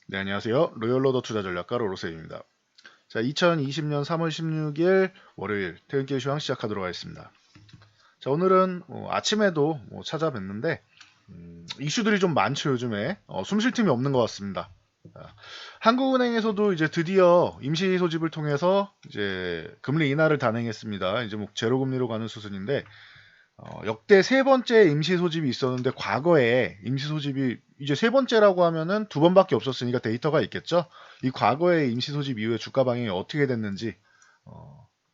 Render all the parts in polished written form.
네, 안녕하세요. 로열로더 투자전략가 로로세입니다. 자, 2020년 3월 16일 월요일 퇴근길 시황 시작하도록 하겠습니다. 자, 오늘은 아침에도 찾아뵀는데 이슈들이 좀 많죠, 요즘에. 숨쉴 틈이 없는 것 같습니다. 자, 한국은행에서도 이제 드디어 임시 소집을 통해서 이제 금리 인하를 단행했습니다. 이제 뭐 제로 금리로 가는 수순인데 역대 세 번째 임시 소집이 있었는데 과거에 임시 소집이 이제 세 번째라고 하면은 두 번밖에 없었으니까 데이터가 있겠죠. 이 과거의 임시 소집 이후에 주가 방향이 어떻게 됐는지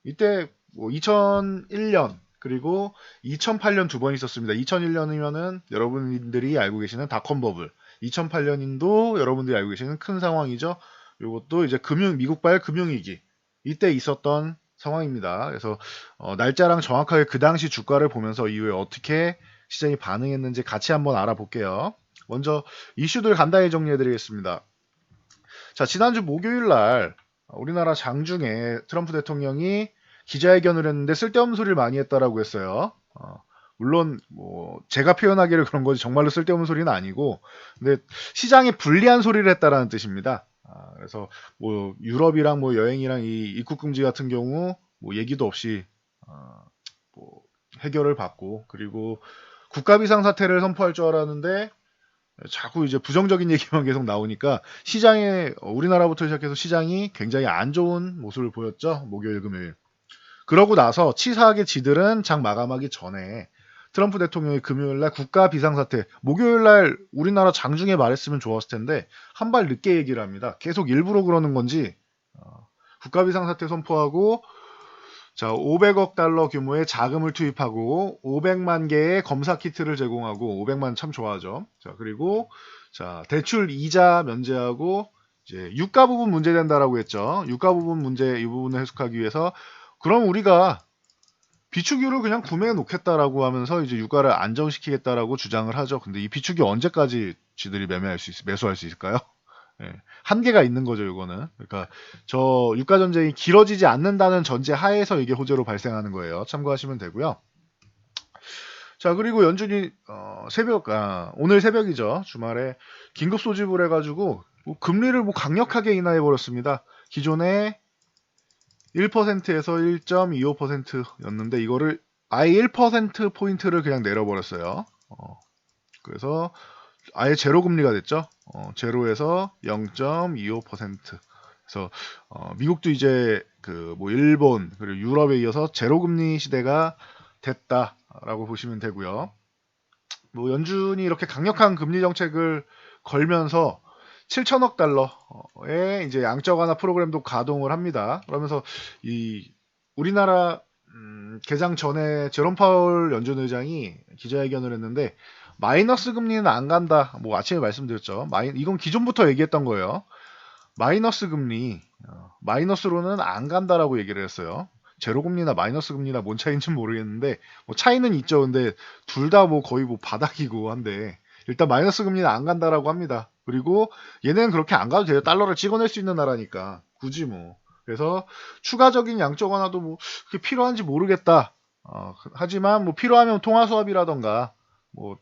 이때 뭐 2001년 그리고 2008년 두 번 있었습니다. 2001년이면은 여러분들이 알고 계시는 닷컴 버블, 2008년인도 여러분들이 알고 계시는 큰 상황이죠. 이것도 이제 미국발 금융위기 이때 있었던 상황입니다. 그래서 날짜랑 정확하게 그 당시 주가를 보면서 이후에 어떻게 시장이 반응했는지 같이 한번 알아볼게요. 먼저 이슈들 간단히 정리해 드리겠습니다. 자, 지난주 목요일 날 우리나라 장중에 트럼프 대통령이 기자회견을 했는데 쓸데없는 소리를 많이 했다라고 했어요. 물론 뭐 제가 표현하기를 그런 거지 정말로 쓸데없는 소리는 아니고, 근데 시장에 불리한 소리를 했다라는 뜻입니다. 그래서 뭐 유럽이랑 뭐 여행이랑 이 입국 금지 같은 경우 뭐 얘기도 없이 어, 뭐 해결을 받고, 그리고 국가 비상 사태를 선포할 줄 알았는데 자꾸 이제 부정적인 얘기만 계속 나오니까 시장에 우리나라부터 시작해서 시장이 굉장히 안 좋은 모습을 보였죠. 목요일 금요일. 그러고 나서 치사하게 지들은 장 마감하기 전에 트럼프 대통령이 금요일 날 국가 비상사태, 목요일 날 우리나라 장중에 말했으면 좋았을 텐데 한 발 늦게 얘기를 합니다. 계속 일부러 그러는 건지 국가 비상사태 선포하고, 자, 500억 달러 규모의 자금을 투입하고 500만 개의 검사 키트를 제공하고, 500만 참 좋아하죠. 자, 그리고 자, 대출 이자 면제하고 이제 유가 부분 문제된다라고 했죠. 유가 부분 문제 이 부분을 해석하기 위해서 그럼 우리가 비축유를 그냥 구매해 놓겠다라고 하면서 이제 유가를 안정시키겠다라고 주장을 하죠. 근데 이 비축유 언제까지 쥐들이 매수할 수 있을까요? 예, 한계가 있는 거죠, 이거는. 그러니까 저 유가 전쟁이 길어지지 않는다는 전제 하에서 이게 호재로 발생하는 거예요. 참고하시면 되고요. 자, 그리고 연준이 오늘 새벽이죠. 주말에 긴급 소집을 해가지고 뭐 금리를 뭐 강력하게 인하해 버렸습니다. 기존에 1%에서 1.25%였는데 이거를 아예 1% 포인트를 그냥 내려버렸어요. 그래서 아예 제로 금리가 됐죠. 제로에서 0.25%. 그래서 미국도 이제 그 뭐 일본 그리고 유럽에 이어서 제로 금리 시대가 됐다라고 보시면 되고요. 뭐 연준이 이렇게 강력한 금리 정책을 걸면서 7천억 달러의 이제 양적 완화 프로그램도 가동을 합니다. 그러면서 이 우리나라 개장 전에 제롬 파월 연준 의장이 기자회견을 했는데 마이너스 금리는 안 간다. 뭐 아침에 말씀드렸죠. 이건 기존부터 얘기했던 거예요. 마이너스 금리, 마이너스로는 안 간다라고 얘기를 했어요. 제로 금리나 마이너스 금리나 뭔 차이인지는 모르겠는데 뭐 차이는 있죠. 근데 둘 다 뭐 거의 뭐 바닥이고 한데 일단 마이너스 금리는 안 간다라고 합니다. 그리고 얘네는 그렇게 안 가도 돼요. 달러를 찍어낼 수 있는 나라니까 굳이 뭐. 그래서 추가적인 양적 완화도 뭐 그게 필요한지 모르겠다. 하지만 뭐 필요하면 통화 수합이라던가 뭐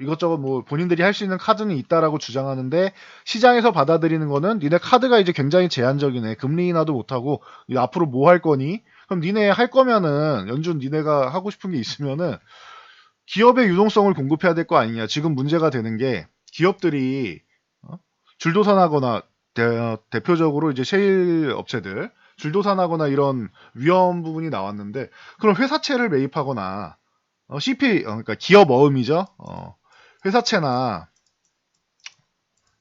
이것저것 뭐 본인들이 할 수 있는 카드는 있다라고 주장하는데, 시장에서 받아들이는 거는 니네 카드가 이제 굉장히 제한적이네. 금리 인하도 못하고 앞으로 뭐 할 거니? 그럼 니네 할 거면은 연준 니네가 하고 싶은 게 있으면은 기업의 유동성을 공급해야 될 거 아니냐. 지금 문제가 되는 게 기업들이 줄도산하거나 대표적으로 이제 셰일 업체들 줄도산하거나 이런 위험 부분이 나왔는데, 그럼 회사채를 매입하거나 그러니까 기업 어음이죠. 회사채나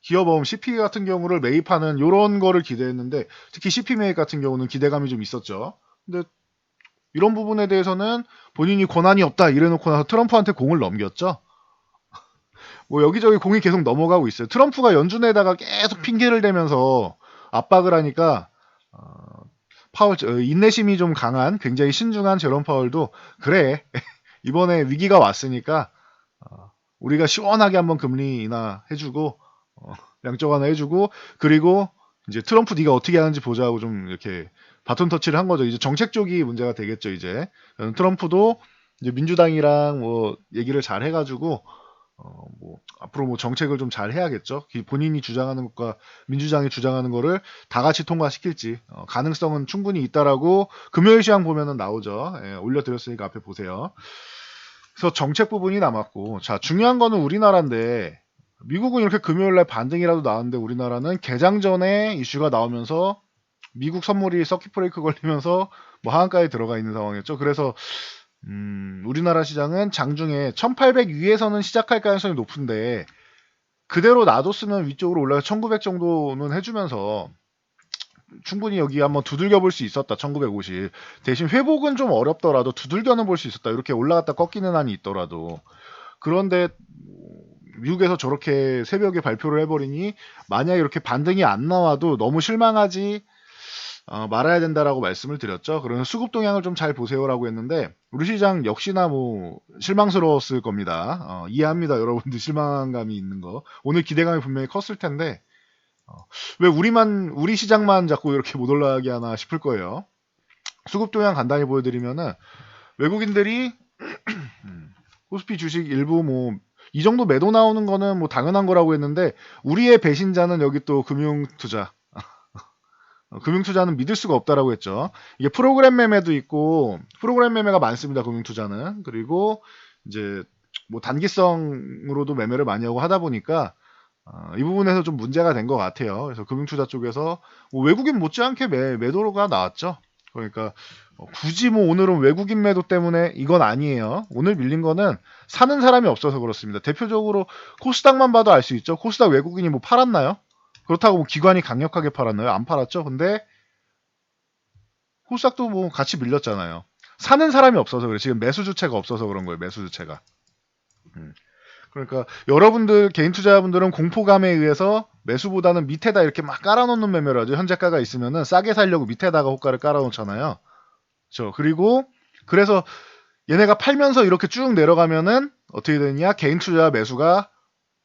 기업 어음 CP 같은 경우를 매입하는 요런 거를 기대했는데, 특히 CP 매입 같은 경우는 기대감이 좀 있었죠. 근데 이런 부분에 대해서는 본인이 권한이 없다 이래놓고 나서 트럼프한테 공을 넘겼죠. 뭐 여기저기 공이 계속 넘어가고 있어요. 트럼프가 연준에다가 계속 핑계를 대면서 압박을 하니까 파월 인내심이 좀 강한 굉장히 신중한 제롬 파월도 그래 이번에 위기가 왔으니까 우리가 시원하게 한번 금리 인하 해주고 양적 완화 해주고, 그리고 이제 트럼프 네가 어떻게 하는지 보자고 좀 이렇게 바톤 터치를 한 거죠. 이제 정책 쪽이 문제가 되겠죠. 이제 트럼프도 이제 민주당이랑 뭐 얘기를 잘 해가지고 앞으로 뭐 정책을 좀 잘 해야겠죠. 본인이 주장하는 것과 민주당이 주장하는 거를 다 같이 통과시킬지 가능성은 충분히 있다라고 금요일 시황 보면은 나오죠. 예, 올려드렸으니까 앞에 보세요. 그래서 정책 부분이 남았고, 자, 중요한 거는 우리나라인데, 미국은 이렇게 금요일날 반등이라도 나왔는데 우리나라는 개장 전에 이슈가 나오면서 미국 선물이 서킷 브레이크 걸리면서 뭐 하한가에 들어가 있는 상황이었죠. 그래서 우리나라 시장은 장중에 1800 위에서는 시작할 가능성이 높은데 그대로 놔뒀으면 위쪽으로 올라가 1900 정도는 해주면서 충분히 여기 한번 두들겨 볼 수 있었다. 1950 대신 회복은 좀 어렵더라도 두들겨는 볼 수 있었다. 이렇게 올라갔다 꺾이는 한이 있더라도. 그런데 미국에서 저렇게 새벽에 발표를 해버리니 만약에 이렇게 반등이 안 나와도 너무 실망하지 말아야 된다라고 말씀을 드렸죠. 그러면 수급 동향을 좀 잘 보세요라고 했는데 우리 시장 역시나 뭐 실망스러웠을 겁니다. 이해합니다. 여러분들 실망감이 있는 거. 오늘 기대감이 분명히 컸을 텐데 왜 우리 시장만 자꾸 이렇게 못 올라가게 하나 싶을 거예요. 수급 동향 간단히 보여드리면은 외국인들이 코스피 주식 일부 뭐 이 정도 매도 나오는 거는 뭐 당연한 거라고 했는데 우리의 배신자는 여기 또 금융투자. 금융투자는 믿을 수가 없다라고 했죠. 이게 프로그램 매매도 있고 프로그램 매매가 많습니다. 금융투자는. 그리고 이제 뭐 단기성으로도 매매를 많이 하고 하다 보니까 이 부분에서 좀 문제가 된 것 같아요. 그래서 금융투자 쪽에서 뭐 외국인 못지않게 매도가 나왔죠. 그러니까 굳이 뭐 오늘은 외국인 매도 때문에 이건 아니에요. 오늘 밀린 거는 사는 사람이 없어서 그렇습니다. 대표적으로 코스닥만 봐도 알 수 있죠. 코스닥 외국인이 뭐 팔았나요? 그렇다고 뭐 기관이 강력하게 팔았나요? 안 팔았죠. 근데 코스닥도 뭐 같이 밀렸잖아요. 사는 사람이 없어서 그래. 지금 매수 주체가 없어서 그런 거예요. 매수 주체가. 그러니까 여러분들 개인 투자자분들은 공포감에 의해서 매수보다는 밑에다 이렇게 막 깔아놓는 매매를 하죠. 현재가가 있으면은 싸게 살려고 밑에다가 호가를 깔아놓잖아요. 그렇죠. 그리고 그래서 얘네가 팔면서 이렇게 쭉 내려가면은 어떻게 되느냐? 개인 투자 매수가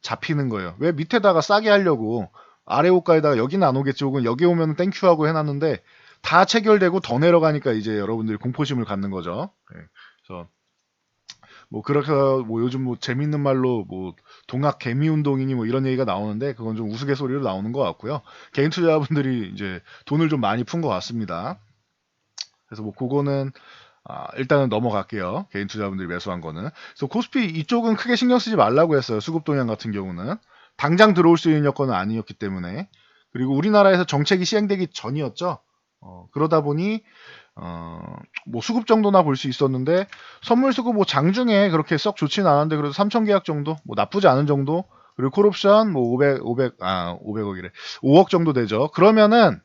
잡히는 거예요. 왜 밑에다가 싸게 하려고 아래 호가에다가 여기는 안 오겠지 혹은 여기 오면 땡큐 하고 해놨는데 다 체결되고 더 내려가니까 이제 여러분들이 공포심을 갖는 거죠. 네. 그래서 뭐 그렇게 뭐 요즘 뭐 재밌는 말로 뭐 동학 개미 운동이니 뭐 이런 얘기가 나오는데 그건 좀 우스갯소리로 나오는 것 같고요. 개인 투자자분들이 이제 돈을 좀 많이 푼 것 같습니다. 그래서 뭐 그거는 일단은 넘어갈게요. 개인 투자분들이 매수한 거는. 그래서 코스피 이쪽은 크게 신경 쓰지 말라고 했어요. 수급 동향 같은 경우는. 당장 들어올 수 있는 여건은 아니었기 때문에. 그리고 우리나라에서 정책이 시행되기 전이었죠. 그러다 보니 뭐 수급 정도나 볼 수 있었는데 선물 수급 뭐 장중에 그렇게 썩 좋지는 않았는데 그래도 3천 계약 정도 뭐 나쁘지 않은 정도 그리고 콜옵션 뭐 500억이래 5억 정도 되죠. 그러면은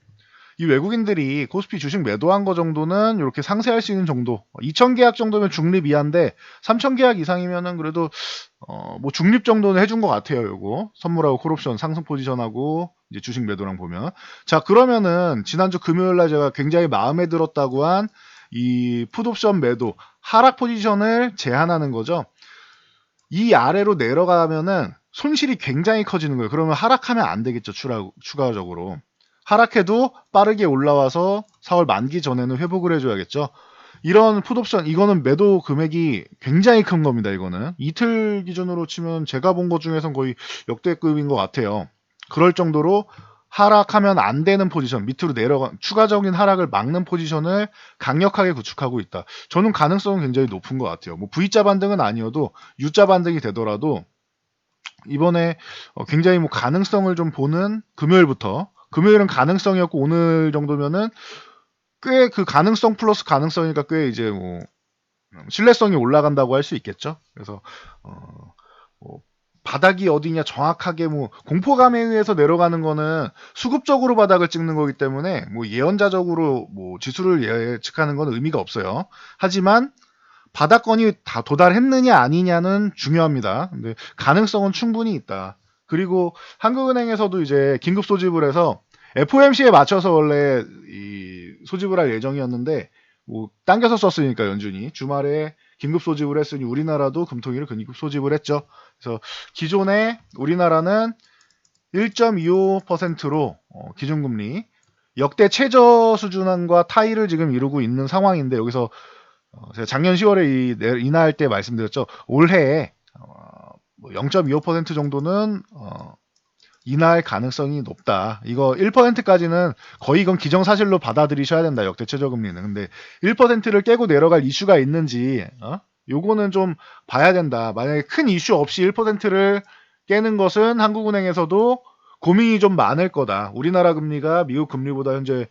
이 외국인들이 코스피 주식 매도한 거 정도는 이렇게 상세할 수 있는 정도 2천 계약 정도면 중립 이하인데 3천 계약 이상이면은 그래도 뭐 중립 정도는 해준 것 같아요. 요거 선물하고 콜옵션 상승 포지션하고 이제 주식 매도랑 보면 자 그러면은 지난주 금요일날 제가 굉장히 마음에 들었다고 한 이 풋옵션 매도 하락 포지션을 제한하는 거죠. 이 아래로 내려가면은 손실이 굉장히 커지는 거예요. 그러면 하락하면 안 되겠죠. 추가적으로 하락해도 빠르게 올라와서 4월 만기 전에는 회복을 해줘야겠죠. 이런 풋옵션 이거는 매도 금액이 굉장히 큰 겁니다. 이거는 이틀 기준으로 치면 제가 본 것 중에선 거의 역대급인 것 같아요. 그럴 정도로 하락하면 안 되는 포지션 밑으로 내려가 추가적인 하락을 막는 포지션을 강력하게 구축하고 있다. 저는 가능성은 굉장히 높은 것 같아요. 뭐 V자 반등은 아니어도 U자 반등이 되더라도 이번에 굉장히 뭐 가능성을 좀 보는 금요일은 가능성이었고 오늘 정도면은 꽤 그 가능성 플러스 가능성이니까 꽤 이제 뭐 신뢰성이 올라간다고 할 수 있겠죠. 그래서 뭐 바닥이 어디냐 정확하게 뭐 공포감에 의해서 내려가는 거는 수급적으로 바닥을 찍는 거기 때문에 뭐 예언자적으로 뭐 지수를 예측하는 건 의미가 없어요. 하지만 바닥권이 다 도달했느냐 아니냐는 중요합니다. 근데 가능성은 충분히 있다. 그리고 한국은행에서도 이제 긴급 소집을 해서 FOMC에 맞춰서 원래 이 소집을 할 예정이었는데 뭐 당겨서 썼으니까 연준이 주말에 긴급 소집을 했으니 우리나라도 금통위를 긴급 소집을 했죠. 그래서 기존에 우리나라는 1.25%로 기준금리 역대 최저 수준과 타이를 지금 이루고 있는 상황인데 여기서 제가 작년 10월에 인하할 때 말씀드렸죠. 올해에 0.25% 정도는 인하할 가능성이 높다. 이거 1%까지는 거의 이건 기정사실로 받아들이셔야 된다. 역대 최저금리는. 근데 1%를 깨고 내려갈 이슈가 있는지 요거는 좀 봐야 된다. 만약에 큰 이슈 없이 1%를 깨는 것은 한국은행에서도 고민이 좀 많을 거다. 우리나라 금리가 미국 금리보다 현재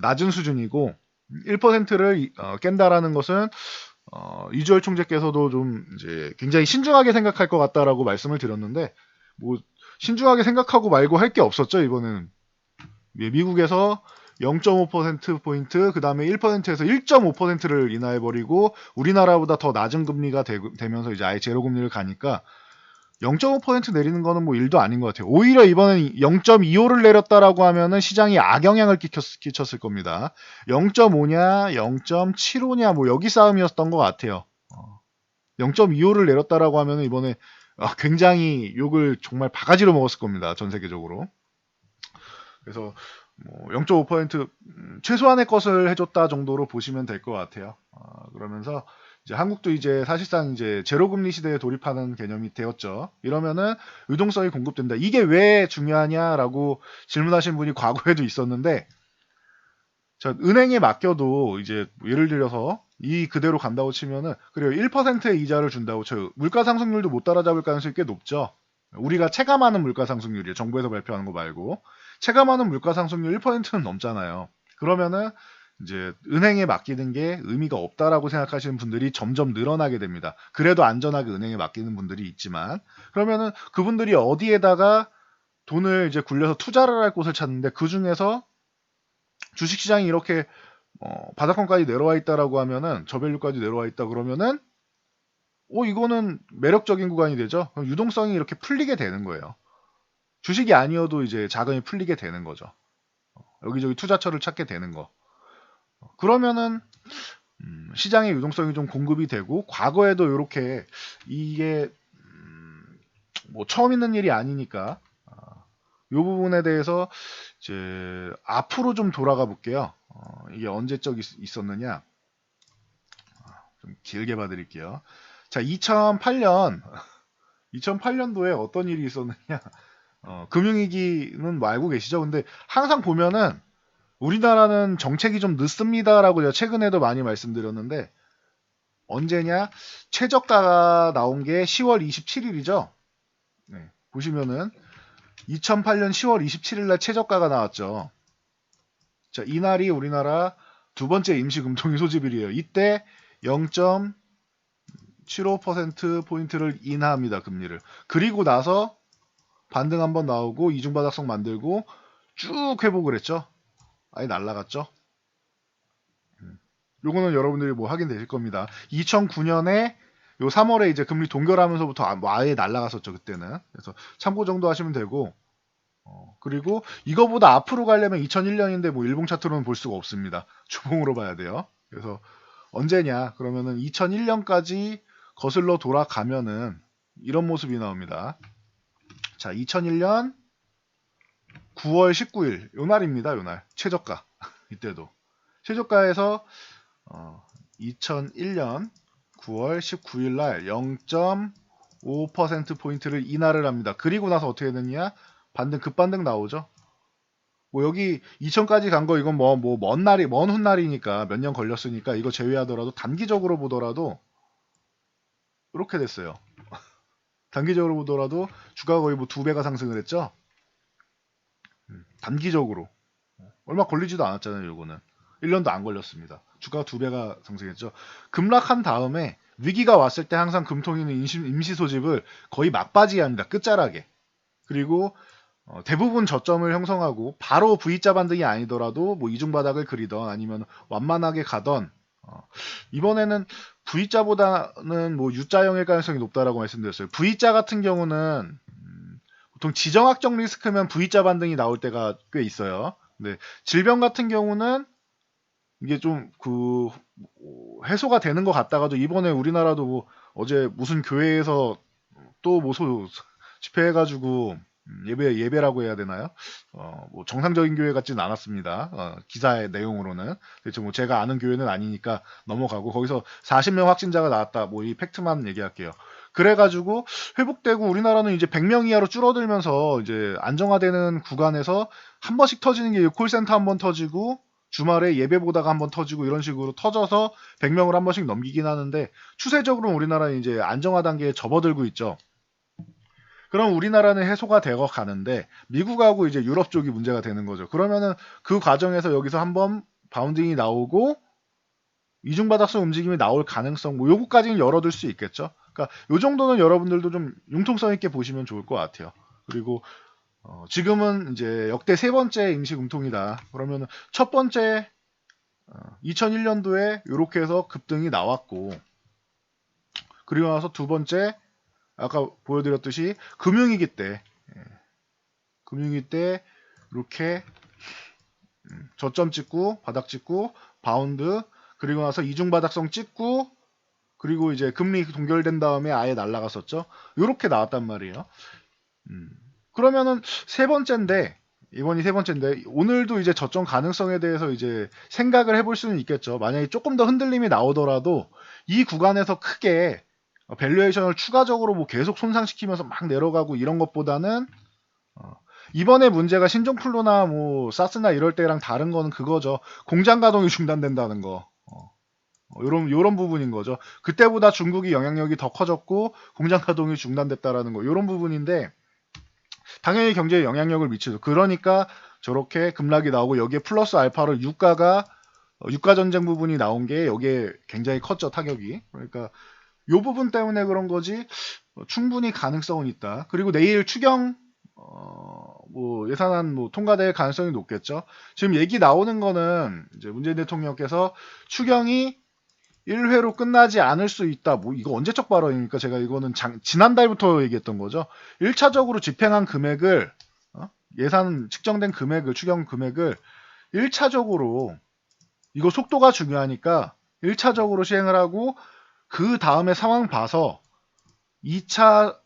낮은 수준이고 1%를 깬다라는 것은 이주열 총재께서도 좀 이제 굉장히 신중하게 생각할 것 같다라고 말씀을 드렸는데 뭐 신중하게 생각하고 말고 할 게 없었죠. 이번에는 미국에서 0.5%포인트 그 다음에 1%에서 1.5%를 인하해버리고 우리나라보다 더 낮은 금리가 되면서 이제 아예 제로금리를 가니까 0.5% 내리는 거는 뭐 일도 아닌 것 같아요. 오히려 이번엔 0.25를 내렸다라고 하면은 시장이 악영향을 끼쳤을 겁니다. 0.5냐, 0.75냐 뭐 여기 싸움이었던 것 같아요. 0.25를 내렸다라고 하면은 이번에 굉장히 욕을 정말 바가지로 먹었을 겁니다. 전 세계적으로. 그래서 뭐 0.5% 최소한의 것을 해줬다 정도로 보시면 될 것 같아요. 그러면서 이제 한국도 이제 사실상 이제 제로금리 시대에 돌입하는 개념이 되었죠. 이러면은 유동성이 공급된다. 이게 왜 중요하냐라고 질문하신 분이 과거에도 있었는데, 은행에 맡겨도 이제 예를 들어서 이 그대로 간다고 치면은 그래요. 1%의 이자를 준다고 쳐요. 물가 상승률도 못 따라잡을 가능성이 꽤 높죠. 우리가 체감하는 물가 상승률이에요. 정부에서 발표하는 거 말고. 체감하는 물가 상승률 1%는 넘잖아요. 그러면은 이제 은행에 맡기는 게 의미가 없다라고 생각하시는 분들이 점점 늘어나게 됩니다. 그래도 안전하게 은행에 맡기는 분들이 있지만 그러면은 그분들이 어디에다가 돈을 이제 굴려서 투자를 할 곳을 찾는데 그 중에서 주식시장이 이렇게 바닥권까지 내려와 있다라고 하면은 저밸류까지 내려와 있다 그러면은 이거는 매력적인 구간이 되죠. 유동성이 이렇게 풀리게 되는 거예요. 주식이 아니어도 이제 자금이 풀리게 되는 거죠. 여기저기 투자처를 찾게 되는 거. 그러면은 시장의 유동성이 좀 공급이 되고 과거에도 이렇게 이게 뭐 처음 있는 일이 아니니까 이 부분에 대해서 이제 앞으로 좀 돌아가 볼게요. 이게 언제적 있었느냐? 좀 길게 봐드릴게요. 자, 2008년도에 어떤 일이 있었느냐? 금융위기는 뭐 알고 계시죠? 근데 항상 보면은 우리나라는 정책이 좀 늦습니다라고 제가 최근에도 많이 말씀드렸는데 언제냐? 최저가가 나온 게 10월 27일이죠. 네, 보시면은 2008년 10월 27일 날 최저가가 나왔죠. 자, 이날이 우리나라 두 번째 임시금통위 소집일이에요. 이때 0.75%포인트를 인하합니다. 금리를. 그리고 나서 반등 한번 나오고 이중바닥성 만들고 쭉 회복을 했죠. 아예 날라갔죠. 요거는 여러분들이 뭐 확인되실 겁니다. 2009년에 요 3월에 이제 금리 동결하면서부터 아예 날라갔었죠. 그때는. 그래서 참고 정도 하시면 되고 그리고 이거보다 앞으로 가려면 2001년인데 뭐 일봉 차트로는 볼 수가 없습니다. 주봉으로 봐야 돼요. 그래서 언제냐? 그러면은 2001년까지 거슬러 돌아가면은 이런 모습이 나옵니다. 자, 2001년 9월 19일 요 날입니다. 요 날. 최저가. 이때도. 최저가에서 2001년 9월 19일 날 0.5%포인트를 인하를 합니다. 그리고 나서 어떻게 됐냐? 급반등 나오죠. 뭐 여기 2000까지 간 거 이건 뭐 먼 훗날이니까 몇 년 걸렸으니까 이거 제외하더라도 단기적으로 보더라도 이렇게 됐어요. 단기적으로 보더라도 주가가 거의 뭐 2배가 상승을 했죠. 단기적으로 얼마 걸리지도 않았잖아요. 요거는 1년도 안 걸렸습니다. 주가가 2배가 상승했죠. 급락한 다음에 위기가 왔을 때 항상 금통위는 임시 소집을 거의 막바지에 합니다. 끝자락에. 그리고 대부분 저점을 형성하고 바로 V자 반등이 아니더라도 뭐 이중바닥을 그리던 아니면 완만하게 가던 이번에는 V자보다는 뭐 U자형일 가능성이 높다라고 말씀드렸어요. V자 같은 경우는 보통 지정학적 리스크면 V자 반등이 나올 때가 꽤 있어요. 근데 질병 같은 경우는 이게 좀 해소가 되는 것 같다가도 이번에 우리나라도 뭐 어제 무슨 교회에서 또 모소 집회해가지고 예배라고 해야 되나요? 뭐 정상적인 교회 같지는 않았습니다. 기사의 내용으로는. 대체 뭐 제가 아는 교회는 아니니까 넘어가고 거기서 40명 확진자가 나왔다. 뭐 이 팩트만 얘기할게요. 그래가지고 회복되고 우리나라는 이제 100명 이하로 줄어들면서 이제 안정화되는 구간에서 한 번씩 터지는 게 콜센터 한 번 터지고 주말에 예배 보다가 한 번 터지고 이런 식으로 터져서 100명을 한 번씩 넘기긴 하는데 추세적으로 우리나라는 이제 안정화 단계에 접어들고 있죠. 그럼 우리나라는 해소가 되어 가는데 미국하고 이제 유럽 쪽이 문제가 되는 거죠. 그러면은 그 과정에서 여기서 한번 바운딩이 나오고 이중바닥성 움직임이 나올 가능성 뭐 요거까지는 열어둘 수 있겠죠. 그러니까 요 정도는 여러분들도 좀 융통성 있게 보시면 좋을 것 같아요. 그리고 지금은 이제 역대 세 번째 임시 금통이다. 그러면은 첫 번째 2001년도에 이렇게 해서 급등이 나왔고 그리고 나서 두 번째 아까 보여드렸듯이 금융위기 때 이렇게 저점 찍고 바닥 찍고 바운드 그리고 나서 이중바닥성 찍고 그리고 이제 금리 동결된 다음에 아예 날아갔었죠. 이렇게 나왔단 말이에요. 그러면은 세 번째인데 이번이 세 번째인데 오늘도 이제 저점 가능성에 대해서 이제 생각을 해볼 수는 있겠죠. 만약에 조금 더 흔들림이 나오더라도 이 구간에서 크게 밸류에이션을 추가적으로 뭐 계속 손상시키면서 막 내려가고 이런 것보다는 이번에 문제가 신종플루나 뭐 사스나 이럴 때랑 다른 거는 그거죠. 공장 가동이 중단된다는 거. 요런 부분인 거죠. 그때보다 중국이 영향력이 더 커졌고 공장 가동이 중단됐다라는 거. 요런 부분인데 당연히 경제에 영향력을 미치죠. 그러니까 저렇게 급락이 나오고 여기에 플러스 알파로 유가 전쟁 부분이 나온 게 여기에 굉장히 컸죠. 타격이. 그러니까 요 부분 때문에 그런 거지 충분히 가능성은 있다. 그리고 내일 추경 뭐 예산안 뭐 통과될 가능성이 높겠죠. 지금 얘기 나오는 거는 이제 문재인 대통령께서 추경이 1회로 끝나지 않을 수 있다. 뭐 이거 언제적 발언이니까 제가 이거는 지난달부터 얘기했던 거죠. 1차적으로 집행한 금액을 예산 측정된 금액을 추경 금액을 1차적으로 이거 속도가 중요하니까 1차적으로 시행을 하고 그 다음에 상황 봐서 2차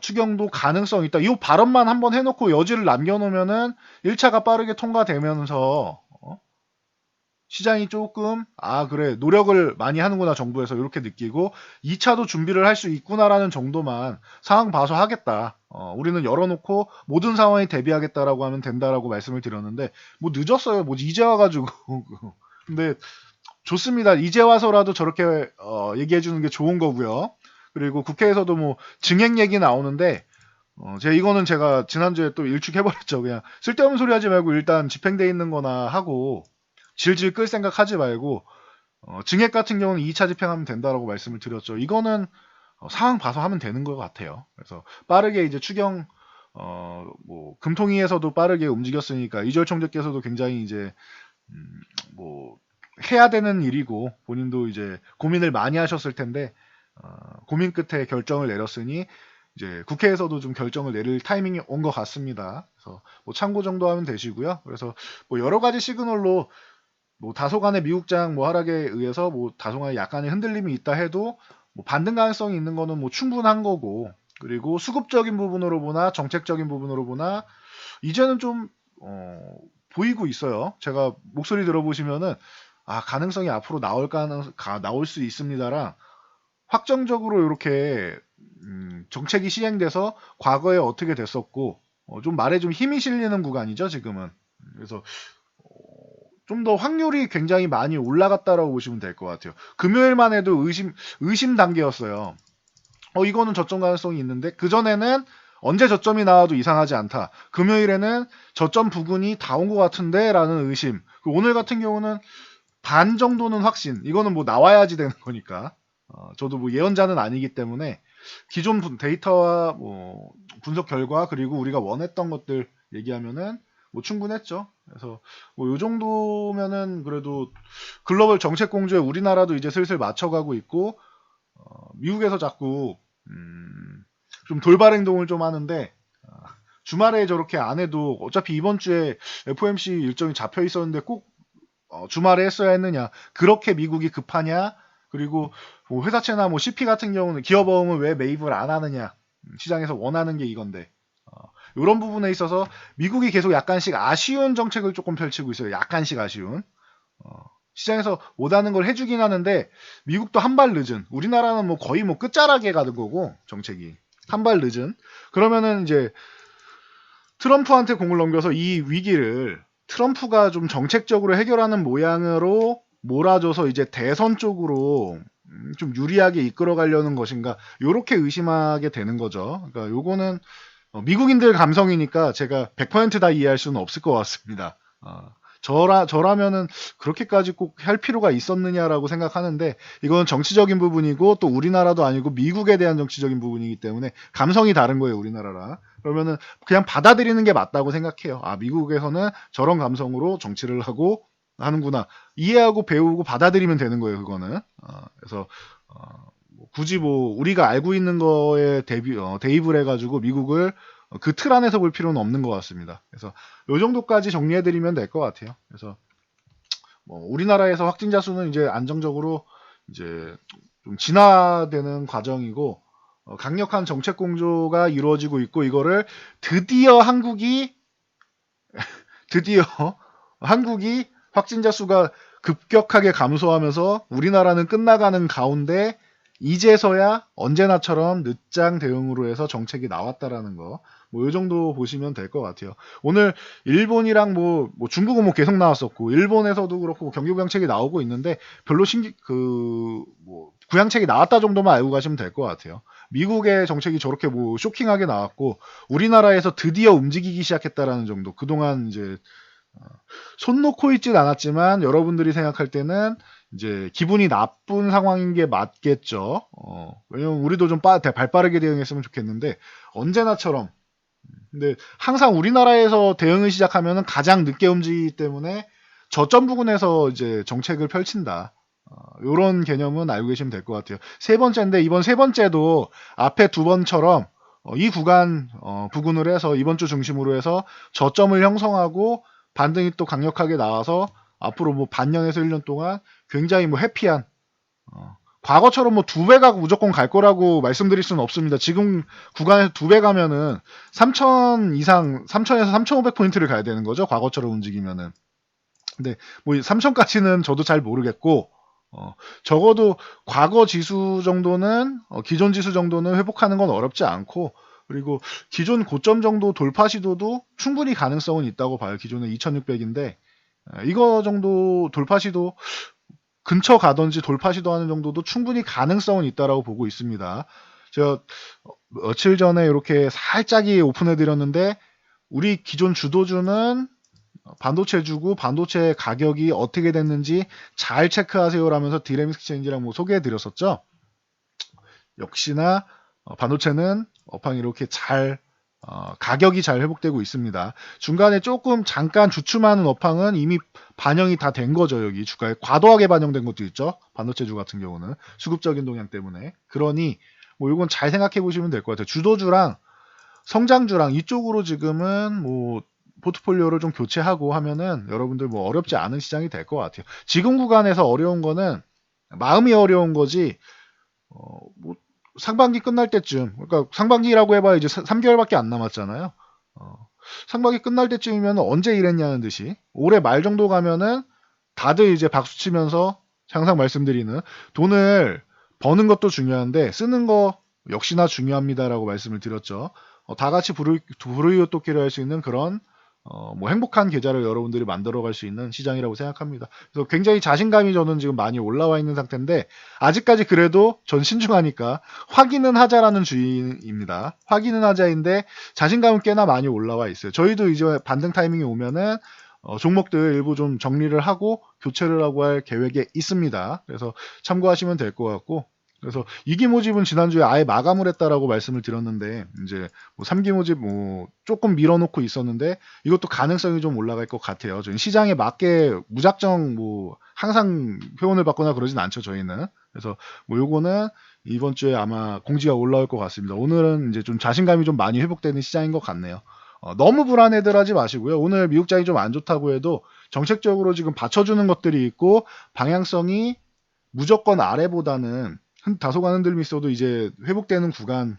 추경도 가능성 있다. 이 발언만 한번 해놓고 여지를 남겨놓으면은 1차가 빠르게 통과되면서 시장이 조금 그래 노력을 많이 하는구나 정부에서 이렇게 느끼고 2차도 준비를 할 수 있구나라는 정도만 상황 봐서 하겠다. 우리는 열어놓고 모든 상황에 대비하겠다라고 하면 된다라고 말씀을 드렸는데 뭐 늦었어요. 뭐 이제 와가지고 근데 좋습니다. 이제 와서라도 저렇게 얘기해 주는 게 좋은 거고요. 그리고 국회에서도 뭐 증액 얘기 나오는데 이거는 제가 지난주에 또 일축해버렸죠. 그냥 쓸데없는 소리 하지 말고 일단 집행돼 있는 거나 하고 질질 끌 생각 하지 말고 증액 같은 경우는 2차 집행하면 된다라고 말씀을 드렸죠. 이거는 상황 봐서 하면 되는 것 같아요. 그래서 빠르게 이제 추경 뭐 금통위에서도 빠르게 움직였으니까 이절 총재께서도 굉장히 이제 뭐 해야 되는 일이고 본인도 이제 고민을 많이 하셨을 텐데 고민 끝에 결정을 내렸으니 이제 국회에서도 좀 결정을 내릴 타이밍이 온 것 같습니다. 그래서 뭐 참고 정도 하면 되시고요. 그래서 뭐 여러 가지 시그널로 뭐 다소간의 미국장 뭐 하락에 의해서 뭐 다소간의 약간의 흔들림이 있다 해도 뭐 반등 가능성이 있는 거는 뭐 충분한 거고 그리고 수급적인 부분으로 보나 정책적인 부분으로 보나 이제는 좀 보이고 있어요. 제가 목소리 들어보시면은 가능성이 앞으로 나올 수 있습니다랑 확정적으로 이렇게 정책이 시행돼서 과거에 어떻게 됐었고 좀 말에 좀 힘이 실리는 구간이죠 지금은. 그래서 좀 더 확률이 굉장히 많이 올라갔다라고 보시면 될 것 같아요. 금요일만 해도 의심 단계였어요. 이거는 저점 가능성이 있는데 그 전에는 언제 저점이 나와도 이상하지 않다. 금요일에는 저점 부근이 다 온 것 같은데 라는 의심. 오늘 같은 경우는 반 정도는 확신. 이거는 뭐 나와야지 되는 거니까. 저도 뭐 예언자는 아니기 때문에 기존 데이터와 뭐 분석 결과 그리고 우리가 원했던 것들 얘기하면은 뭐 충분했죠. 그래서 뭐 요 정도면은 그래도 글로벌 정책 공조에 우리나라도 이제 슬슬 맞춰가고 있고 미국에서 자꾸 좀 돌발 행동을 좀 하는데 주말에 저렇게 안 해도 어차피 이번 주에 FOMC 일정이 잡혀 있었는데 꼭 주말에 했어야 했느냐 그렇게 미국이 급하냐 그리고 뭐 회사채나 뭐 CP 같은 경우는 기업어음은 왜 매입을 안 하느냐 시장에서 원하는 게 이건데 이런 부분에 있어서 미국이 계속 약간씩 아쉬운 정책을 조금 펼치고 있어요. 약간씩 아쉬운 시장에서 원하는 걸 해주긴 하는데 미국도 한 발 늦은, 우리나라는 뭐 거의 뭐 끝자락에 가는 거고 정책이 한 발 늦은. 그러면은 이제 트럼프한테 공을 넘겨서 이 위기를 트럼프가 좀 정책적으로 해결하는 모양으로 몰아줘서 이제 대선 쪽으로 좀 유리하게 이끌어 가려는 것인가, 요렇게 의심하게 되는 거죠. 그러니까 요거는 미국인들 감성이니까 제가 100%다 이해할 수는 없을 것 같습니다. 저라면은 그렇게까지 꼭 할 필요가 있었느냐라고 생각하는데, 이건 정치적인 부분이고 또 우리나라도 아니고 미국에 대한 정치적인 부분이기 때문에 감성이 다른 거예요, 우리나라랑. 그러면은 그냥 받아들이는 게 맞다고 생각해요. 아, 미국에서는 저런 감성으로 정치를 하고 하는구나. 이해하고 배우고 받아들이면 되는 거예요, 그거는. 그래서 굳이 뭐 우리가 알고 있는 거에 대입을 해가지고 미국을 그 틀 안에서 볼 필요는 없는 것 같습니다. 그래서 요 정도까지 정리해드리면 될 것 같아요. 그래서 뭐 우리나라에서 확진자 수는 이제 안정적으로 이제 좀 진화되는 과정이고, 강력한 정책 공조가 이루어지고 있고, 이거를 드디어 드디어 한국이 확진자 수가 급격하게 감소하면서 우리나라는 끝나가는 가운데 이제서야 언제나처럼 늦장 대응으로 해서 정책이 나왔다라는 거, 뭐 이 정도 보시면 될 것 같아요. 오늘 일본이랑 뭐 중국은 뭐 계속 나왔었고, 일본에서도 그렇고 경기부양책이 나오고 있는데 별로 뭐 구양책이 나왔다 정도만 알고 가시면 될 것 같아요. 미국의 정책이 저렇게 뭐 쇼킹하게 나왔고, 우리나라에서 드디어 움직이기 시작했다라는 정도. 그동안 이제 손 놓고 있진 않았지만 여러분들이 생각할 때는 이제 기분이 나쁜 상황인 게 맞겠죠. 왜냐면 우리도 좀 발 빠르게 대응했으면 좋겠는데 언제나처럼. 근데 항상 우리나라에서 대응을 시작하면 가장 늦게 움직이기 때문에 저점 부근에서 이제 정책을 펼친다. 요런 개념은 알고 계시면 될 것 같아요. 세 번째인데, 이번 세 번째도 앞에 두 번처럼 이 구간 부근을 해서 이번 주 중심으로 해서 저점을 형성하고 반등이 또 강력하게 나와서 앞으로 뭐 반년에서 1년 동안 굉장히 뭐 해피한, 과거처럼 뭐 두 배가 무조건 갈 거라고 말씀드릴 수는 없습니다. 지금 구간에서 두 배 가면은 3,000 이상, 3,000에서 3,500포인트를 가야 되는 거죠. 과거처럼 움직이면은. 근데 뭐 3,000까지는 저도 잘 모르겠고, 적어도 과거 지수 정도는, 기존 지수 정도는 회복하는 건 어렵지 않고, 그리고 기존 고점 정도 돌파 시도도 충분히 가능성은 있다고 봐요. 기존에 2,600인데 이거 정도 돌파 시도, 근처 가든지 돌파 시도하는 정도도 충분히 가능성은 있다라고 보고 있습니다. 제가 며칠 전에 이렇게 살짝이 오픈해 드렸는데, 우리 기존 주도주는 반도체주고 반도체 가격이 어떻게 됐는지 잘 체크하세요라면서 디램 익스체인지랑 뭐 소개해 드렸었죠. 역시나 반도체는 업황 이렇게 잘, 가격이 잘 회복되고 있습니다. 중간에 조금 잠깐 주춤하는 업황은 이미 반영이 다 된 거죠. 여기 주가에 과도하게 반영된 것도 있죠. 반도체주 같은 경우는 수급적인 동향 때문에. 그러니 뭐 이건 잘 생각해 보시면 될 것 같아요. 주도주랑 성장주랑 이쪽으로 지금은 뭐 포트폴리오를 좀 교체하고 하면은 여러분들 뭐 어렵지 않은 시장이 될 것 같아요. 지금 구간에서 어려운 거는 마음이 어려운 거지, 뭐 상반기 끝날 때쯤, 그러니까 상반기라고 해봐야 이제 3개월밖에 안 남았잖아요. 상반기 끝날 때쯤이면 언제 이랬냐는 듯이 올해 말 정도 가면은 다들 이제 박수 치면서, 항상 말씀드리는, 돈을 버는 것도 중요한데 쓰는 거 역시나 중요합니다라고 말씀을 드렸죠. 다 같이 부르이웃돕기를 할 수 있는 그런 뭐 행복한 계좌를 여러분들이 만들어갈 수 있는 시장이라고 생각합니다. 그래서 굉장히 자신감이 저는 지금 많이 올라와 있는 상태인데, 아직까지 그래도 전 신중하니까 확인은 하자라는 주의입니다. 확인은 하자인데 자신감은 꽤나 많이 올라와 있어요. 저희도 이제 반등 타이밍이 오면은 종목들 일부 좀 정리를 하고 교체를 하고 할 계획에 있습니다. 그래서 참고하시면 될 것 같고, 그래서 2기 모집은 지난주에 아예 마감을 했다라고 말씀을 드렸는데, 이제 뭐 3기 모집 뭐 조금 밀어놓고 있었는데 이것도 가능성이 좀 올라갈 것 같아요. 저희 시장에 맞게 무작정 뭐 항상 회원을 받거나 그러진 않죠, 저희는. 그래서 뭐 요거는 이번 주에 아마 공지가 올라올 것 같습니다. 오늘은 이제 좀 자신감이 좀 많이 회복되는 시장인 것 같네요. 너무 불안해들 하지 마시고요. 오늘 미국장이 좀 안 좋다고 해도 정책적으로 지금 받쳐주는 것들이 있고, 방향성이 무조건 아래보다는 다소간 흔들림이 있어도 이제 회복되는 구간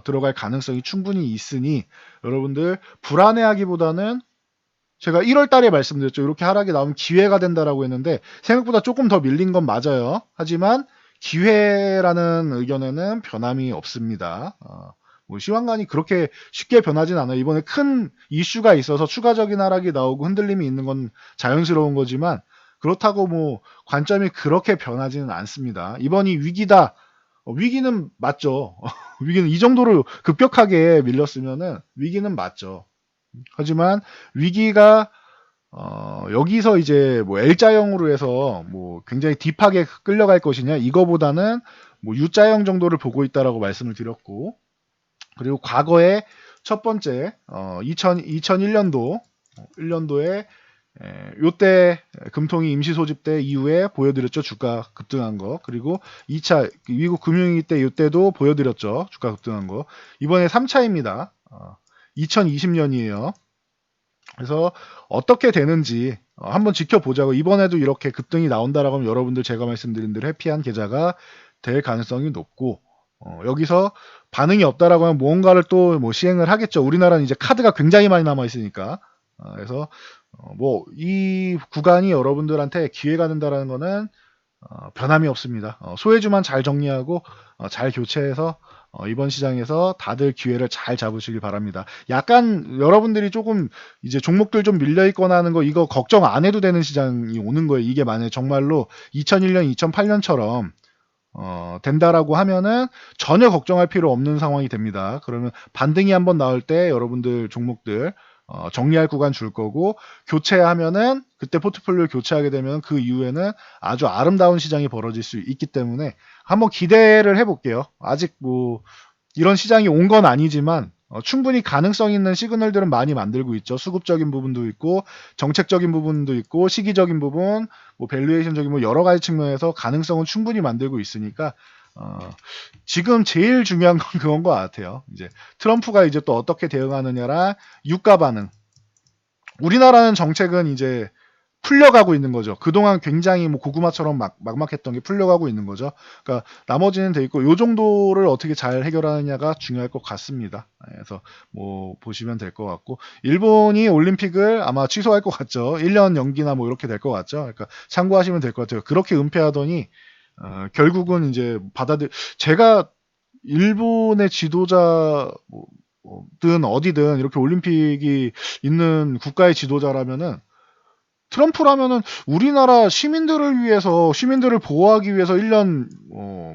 들어갈 가능성이 충분히 있으니, 여러분들 불안해하기보다는 제가 1월 달에 말씀드렸죠. 이렇게 하락이 나오면 기회가 된다라고 했는데 생각보다 조금 더 밀린 건 맞아요. 하지만 기회라는 의견에는 변함이 없습니다. 뭐 시황관이 그렇게 쉽게 변하진 않아요. 이번에 큰 이슈가 있어서 추가적인 하락이 나오고 흔들림이 있는 건 자연스러운 거지만 그렇다고 뭐 관점이 그렇게 변하지는 않습니다. 이번이 위기다. 위기는 맞죠. 위기는 이 정도로 급격하게 밀렸으면은 위기는 맞죠. 하지만 위기가 여기서 이제 뭐 L자형으로 해서 뭐 굉장히 딥하게 끌려갈 것이냐 이거보다는 뭐 U자형 정도를 보고 있다라고 말씀을 드렸고 그리고 과거에 첫 번째 2001년도 1년도에 요때 금통위 임시 소집 때 이후에 보여드렸죠. 주가 급등한 거. 그리고 2차 미국 금융위기 때 이때도 보여드렸죠. 주가 급등한 거. 이번에 3차입니다. 2020년이에요. 그래서 어떻게 되는지 한번 지켜보자고. 이번에도 이렇게 급등이 나온다라고 하면 여러분들 제가 말씀드린 대로 해피한 계좌가 될 가능성이 높고 여기서 반응이 없다라고 하면 무언가를 또 뭐 시행을 하겠죠. 우리나라는 이제 카드가 굉장히 많이 남아 있으니까. 그래서 뭐 이 구간이 여러분들한테 기회가 된다라는 거는 변함이 없습니다. 소외주만 잘 정리하고 잘 교체해서 이번 시장에서 다들 기회를 잘 잡으시길 바랍니다. 약간 여러분들이 조금 이제 종목들 좀 밀려 있거나 하는 거 이거 걱정 안 해도 되는 시장이 오는 거예요. 이게 만약에 정말로 2001년, 2008년처럼 된다라고 하면은 전혀 걱정할 필요 없는 상황이 됩니다. 그러면 반등이 한번 나올 때 여러분들 종목들 정리할 구간 줄 거고 교체하면은 그때 포트폴리오 교체하게 되면 그 이후에는 아주 아름다운 시장이 벌어질 수 있기 때문에 한번 기대를 해볼게요. 아직 뭐 이런 시장이 온 건 아니지만 충분히 가능성 있는 시그널들은 많이 만들고 있죠. 수급적인 부분도 있고 정책적인 부분도 있고 시기적인 부분, 뭐 밸류에이션적인 뭐 여러 가지 측면에서 가능성은 충분히 만들고 있으니까 지금 제일 중요한 건 그건 것 같아요. 이제 트럼프가 이제 또 어떻게 대응하느냐랑 유가 반응. 우리나라는 정책은 이제 풀려가고 있는 거죠. 그동안 굉장히 뭐 고구마처럼 막막했던 게 풀려가고 있는 거죠. 그러니까 나머지는 돼 있고 요 정도를 어떻게 잘 해결하느냐가 중요할 것 같습니다. 그래서 뭐 보시면 될 것 같고 일본이 올림픽을 아마 취소할 것 같죠. 1년 연기나 뭐 이렇게 될 것 같죠. 그러니까 참고하시면 될 것 같아요. 그렇게 은폐하더니 결국은 이제 제가 일본의 지도자 든 어디든 이렇게 올림픽이 있는 국가의 지도자라면은 트럼프라면은 우리나라 시민들을 위해서 시민들을 보호하기 위해서 1년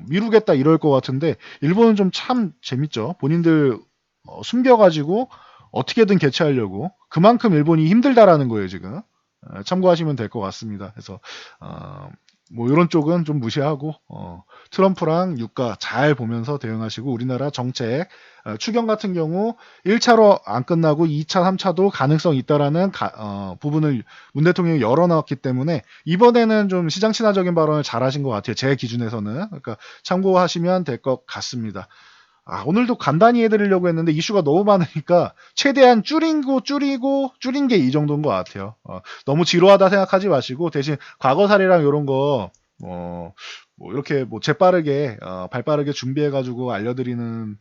미루겠다 이럴 것 같은데 일본은 좀 참 재밌죠. 본인들 숨겨가지고 어떻게든 개최하려고 그만큼 일본이 힘들다라는 거예요 지금. 참고하시면 될 것 같습니다. 그래서 뭐 이런 쪽은 좀 무시하고 트럼프랑 유가 잘 보면서 대응하시고 우리나라 정책 추경 같은 경우 1차로 안 끝나고 2차, 3차도 가능성 있다라는 부분을 문 대통령이 열어놨기 때문에 이번에는 좀 시장 친화적인 발언을 잘 하신 것 같아요. 제 기준에서는. 그러니까 참고하시면 될 것 같습니다. 오늘도 간단히 해드리려고 했는데 이슈가 너무 많으니까 최대한 줄인 게 이 정도인 것 같아요. 너무 지루하다 생각하지 마시고 대신 과거 사례랑 이런 거 뭐 이렇게 뭐 재빠르게 발빠르게 준비해가지고 알려드리는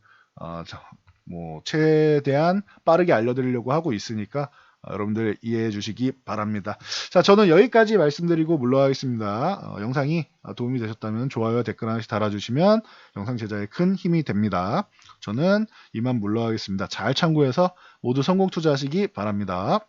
뭐 최대한 빠르게 알려드리려고 하고 있으니까 여러분들 이해해 주시기 바랍니다. 자, 저는 여기까지 말씀드리고 물러가겠습니다. 영상이 도움이 되셨다면 좋아요, 댓글 하나씩 달아주시면 영상 제작에 큰 힘이 됩니다. 저는 이만 물러가겠습니다. 잘 참고해서 모두 성공 투자하시기 바랍니다.